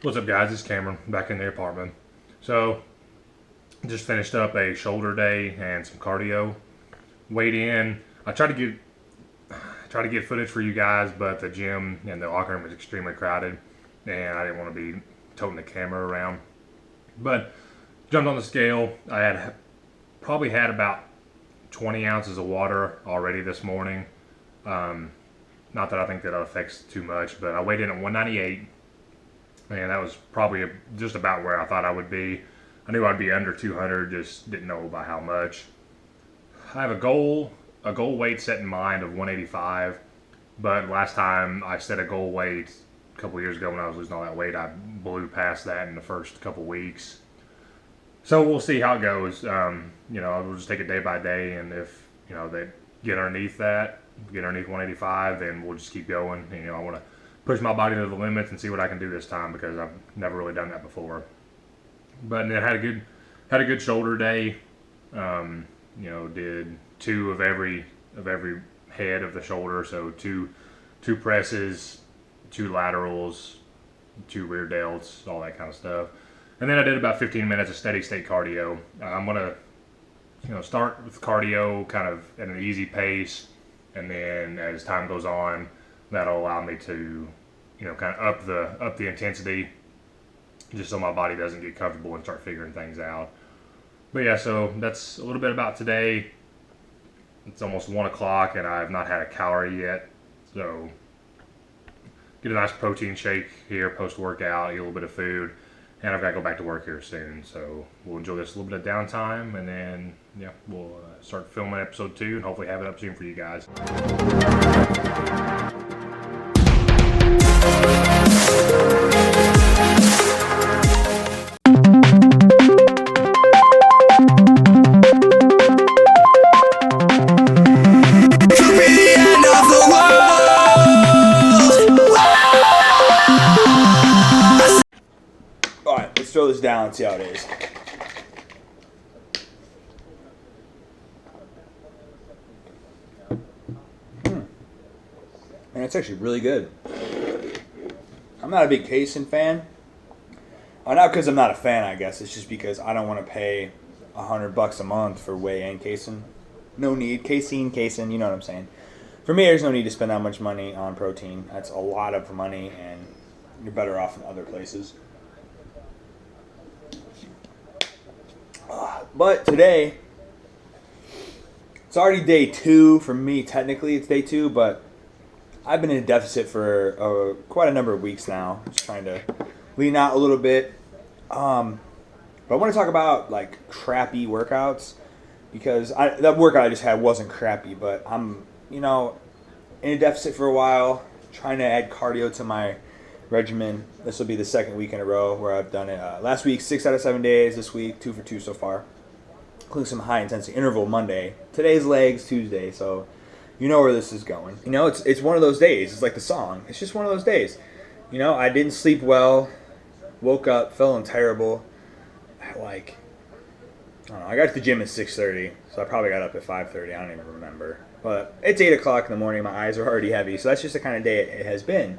What's up, guys? It's Cameron back in the apartment. So, just finished up a shoulder day and some cardio. Weighed in. I tried to get footage for you guys, but the gym and the locker room was extremely crowded, and I didn't want to be toting the camera around. But jumped on the scale. I had probably had about 20 ounces of water already this morning. Not that I think that affects too much, but I weighed in at 198. And that was probably just about where I thought I would be. I knew I'd be under 200, just didn't know by how much. I have a goal weight set in mind of 185, but last time I set a goal weight a couple years ago when I was losing all that weight, I blew past that in the first couple weeks. So we'll see how it goes. We'll just take it day by day, and if they get underneath 185, then we'll just keep going. I want to push my body to the limits and see what I can do this time because I've never really done that before. But then had a good shoulder day. Did two of every head of the shoulder, so two presses, two laterals, two rear delts, all that kind of stuff. And then I did about 15 minutes of steady state cardio. I'm gonna start with cardio kind of at an easy pace, and then as time goes on, that'll allow me to, kind of up the intensity, just so my body doesn't get comfortable and start figuring things out. But yeah, so that's a little bit about today. It's almost 1 o'clock, and I've not had a calorie yet. So get a nice protein shake here post-workout, eat a little bit of food, and I've got to go back to work here soon. So we'll enjoy this little bit of downtime, and then we'll start filming episode 2 and hopefully have it up soon for you guys. Alright, let's throw this down and see how it is. And it's actually really good. I'm not a big casein fan. Not because I'm not a fan, I guess. It's just because I don't want to pay $100 a month for whey and casein. No need. Casein, you know what I'm saying. For me, there's no need to spend that much money on protein. That's a lot of money, and you're better off in other places. But today, it's already day 2 for me. Technically, it's day 2, but I've been in a deficit for quite a number of weeks now. Just trying to lean out a little bit. But I want to talk about like crappy workouts, because that workout I just had wasn't crappy, but I'm in a deficit for a while, trying to add cardio to my regimen. This will be the second week in a row where I've done it. Last week 6 out of 7 days. This week 2 for 2 so far, including some high intensity interval Monday. Today's legs Tuesday, so you know where this is going. It's one of those days. It's like the song. It's just one of those days. I didn't sleep well. Woke up feeling terrible. I don't know. I got to the gym at 6:30, so I probably got up at 5:30. I don't even remember. But it's 8 o'clock in the morning. My eyes are already heavy, so that's just the kind of day it has been.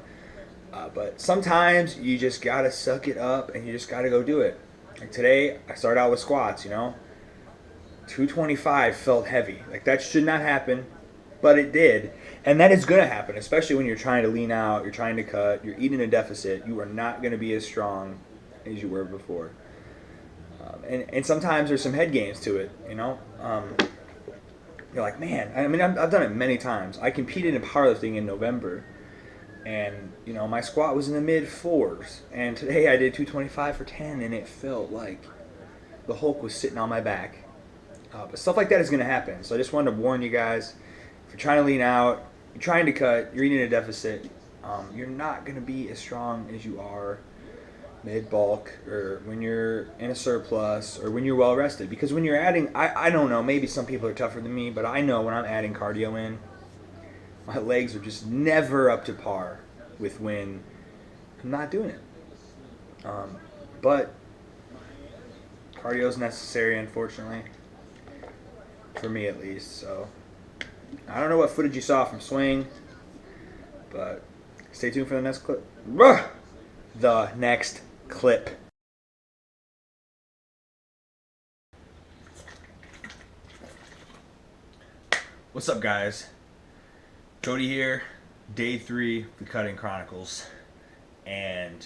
But sometimes you just got to suck it up, and you just got to go do it. Like today, I started out with squats, 225 felt heavy. Like that should not happen, but it did. And that is going to happen, especially when you're trying to lean out, you're trying to cut, you're eating a deficit. You are not going to be as strong as you were before. And sometimes there's some head games to it, You're like, man, I've done it many times. I competed in powerlifting in November, and, my squat was in the mid-4s. And today I did 225 for 10, and it felt like the Hulk was sitting on my back. But stuff like that is going to happen. So I just wanted to warn you guys, if you're trying to lean out, you're trying to cut, you're eating a deficit, you're not going to be as strong as you are mid-bulk, or when you're in a surplus, or when you're well rested. Because when you're adding, I don't know, maybe some people are tougher than me, but I know when I'm adding cardio in, my legs are just never up to par with when I'm not doing it. But cardio is necessary, unfortunately, for me at least. So I don't know what footage you saw from Swing, but stay tuned for the next clip. The next clip. What's up, guys? Cody here. Day 3 of the Cutting Chronicles, and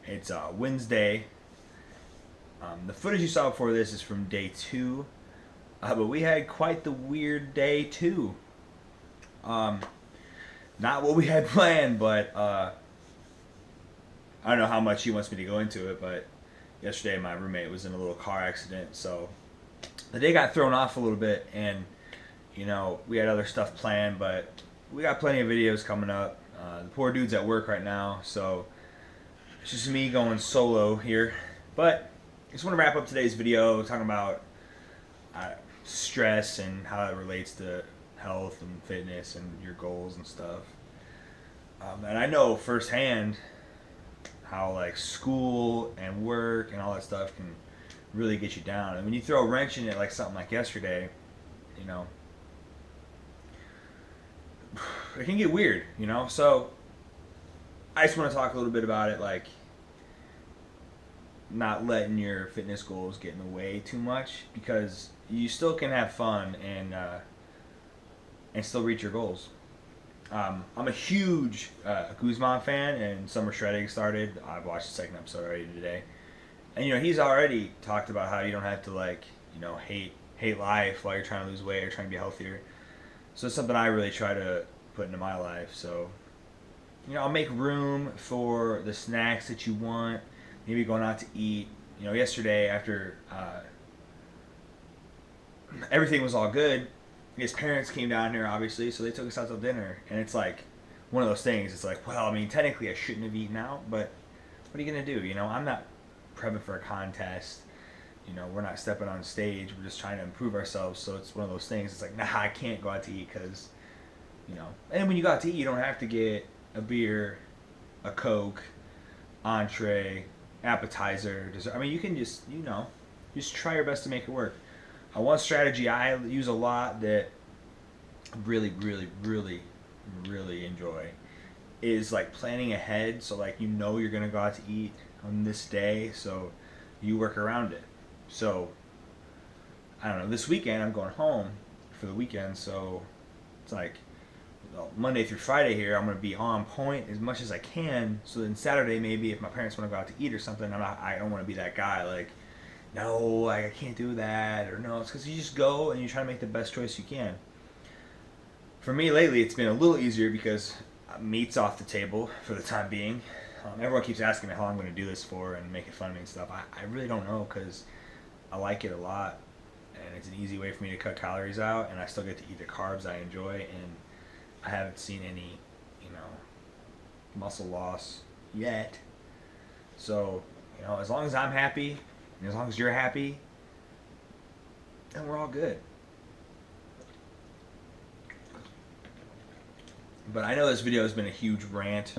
it's Wednesday. The footage you saw before this is from day 2, but we had quite the weird day too. Not what we had planned, but I don't know how much he wants me to go into it, but yesterday my roommate was in a little car accident, so the day got thrown off a little bit, and we had other stuff planned, but we got plenty of videos coming up. The poor dude's at work right now, so it's just me going solo here. But I just want to wrap up today's video talking about stress and how it relates to health and fitness and your goals and stuff. And I know firsthand how like school and work and all that stuff can really get you down. And when you throw a wrench in it, like something like yesterday, it can get weird, So I just want to talk a little bit about it, like not letting your fitness goals get in the way too much, because you still can have fun and still reach your goals. I'm a huge Guzman fan, and Summer Shredding started. I've watched the second episode already today, and he's already talked about how you don't have to hate life while you're trying to lose weight or trying to be healthier. So it's something I really try to put into my life. So, I'll make room for the snacks that you want. Maybe going out to eat. Yesterday after everything was all good, his parents came down here, obviously, so they took us out to dinner. And it's like one of those things. It's like, well, I mean, technically I shouldn't have eaten out, but what are you going to do? I'm not prepping for a contest. We're not stepping on stage. We're just trying to improve ourselves. So it's one of those things. It's like, nah, I can't go out to eat because, And when you go out to eat, you don't have to get a beer, a Coke, entree, appetizer, dessert. I mean, you can just, just try your best to make it work. One strategy I use a lot that I really, really, really, really enjoy is like planning ahead. So like, you're going to go out to eat on this day. So you work around it. So, I don't know, this weekend I'm going home for the weekend, so it's like Monday through Friday here, I'm going to be on point as much as I can, so then Saturday maybe if my parents want to go out to eat or something, I don't want to be that guy, like, no, I can't do that, or no, it's because you just go and you try to make the best choice you can. For me lately, it's been a little easier because meat's off the table for the time being. Everyone keeps asking me how I'm going to do this for and making fun of me and stuff. I really don't know, because I like it a lot, and it's an easy way for me to cut calories out, and I still get to eat the carbs I enjoy, and I haven't seen any, muscle loss yet. So, as long as I'm happy, and as long as you're happy, then we're all good. But I know this video has been a huge rant.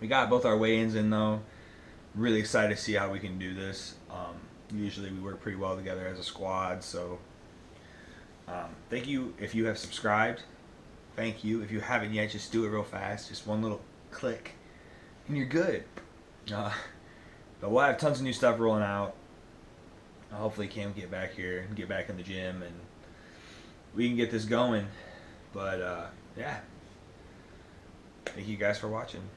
We got both our weigh-ins in, though. Really excited to see how we can do this. Usually we work pretty well together as a squad, so thank you if you have subscribed. Thank you. If you haven't yet, just do it real fast. Just one little click, and you're good. But we'll have tons of new stuff rolling out. Hopefully Cam get back here and get back in the gym, and we can get this going. But yeah, thank you guys for watching.